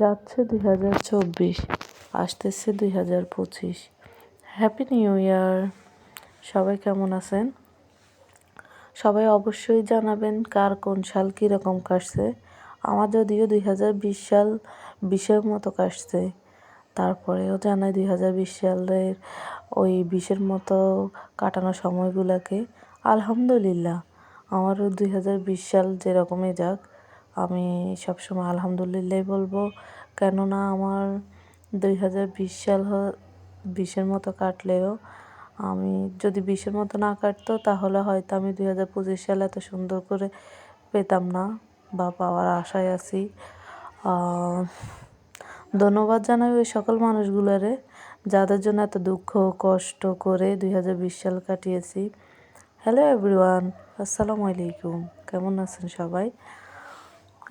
যাচ্ছে 2024, আসতেছে 2025। Happy new year. সবাই কেমন আছেন? সবাই অবশ্যই জানাবেন কার কোন সাল কীরকম কাটছে। আমার যদিও 2020 সাল 20-এর মতো কাটছে, তারপরেও জানাই 2020 সালের ওই 20-এর মতো কাটানো সময়গুলোকে আলহামদুলিল্লাহ। আমারও 2020 সাল যেরকমই যাক, আমি সবসময় আলহামদুলিল্লাহ বলবো। কেননা আমার 2020 সাল 20-এর মতো কাটলেও আমি যদি 20-এর মতো না কাটতো তাহলে হয়তো আমি 2025 সাল এত সুন্দর করে পেতাম না বা পাওয়ার আশায় আছি। ধন্যবাদ জানাই ওই সকল মানুষগুলোরে যাদের জন্য এত দুঃখ কষ্ট করে 2020 সাল কাটিয়েছি। হ্যালো এভরিওয়ান, আসসালামু আলাইকুম। কেমন আছেন সবাই?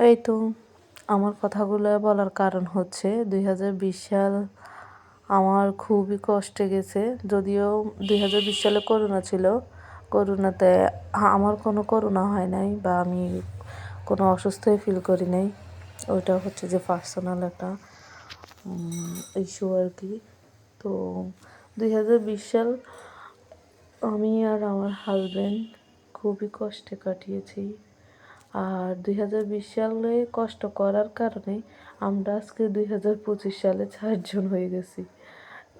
এই তো আমার কথাগুলো বলার কারণ হচ্ছে 2020 সাল আমার খুবই কষ্টে গেছে। যদিও 2020 সালে করোনা ছিল, করোনাতে আমার কোনো করোনা হয় নাই বা আমি কোনো অসুস্থই ফিল করি নাই। ওইটা হচ্ছে যে পার্সোনাল একটা ইস্যু আর কি। তো 2020 সাল আমি আর আমার হাজব্যান্ড খুবই কষ্টে কাটিয়েছি। আর 2020 সালে কষ্ট করার কারণে আমরা আজকে 2025 সালে 4 জন হয়ে গেছি।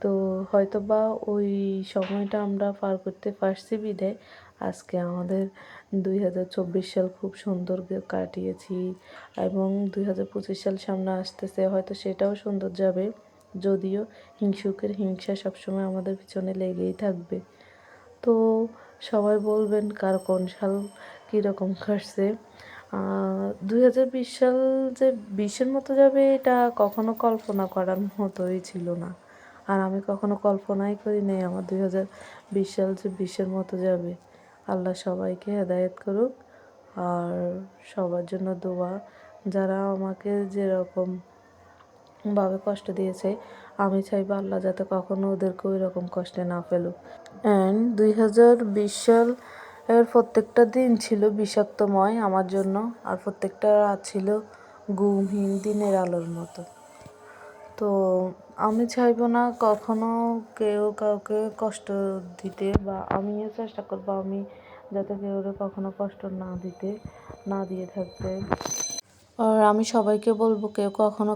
তো হয়তো বা ওই সময়টা আমরা পার করতে পারছি বিদায় আজকে আমাদের 2024 সাল খুব সুন্দর কাটিয়েছি এবং 2025 সাল সামনে আসতেছে, হয়তো সেটাও সুন্দর যাবে। যদিও হিংসুকের হিংসা সবসময় আমাদের পিছনে লেগেই থাকবে। তো সবাই বলবেন কার কোন সাল কীরকম কাটছে। 2020 সাল যে 20-এর মতো যাবে এটা কখনো কল্পনা করার মতোই ছিল না। আর আমি কখনো কল্পনাই করি নাই আমার 2020 সাল যে 20-এর মতো যাবে। আল্লাহ সবাইকে হেদায়েত করুক আর সবার জন্য দোয়া। যারা আমাকে যেরকম ভাবে কষ্ট দিয়েছে আমি চাইবো আল্লাহ যাতে কখনো ওদেরকে ওই রকম কষ্টে না ফেলুক। অ্যান্ড 2020 সাল এর প্রত্যেকটা দিন ছিল বিষাক্তময় আমার জন্য, আর প্রত্যেকটা রাত ছিল ঘুমহীন দিনের আলোর মতো। তো আমি চাইবো না কখনো কেউ কাউকে কষ্ট দিতে, বা আমিও চেষ্টা করবো আমি যাতে কেউ কখনো কষ্ট না দিয়ে থাকতে। আর আমি সবাইকে বলবো কেউ কখনো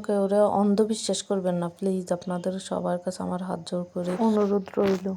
অন্ধবিশ্বাস করবেন না প্লিজ। আপনাদের সবার কাছে আমার হাত জোড় করে অনুরোধ রইল।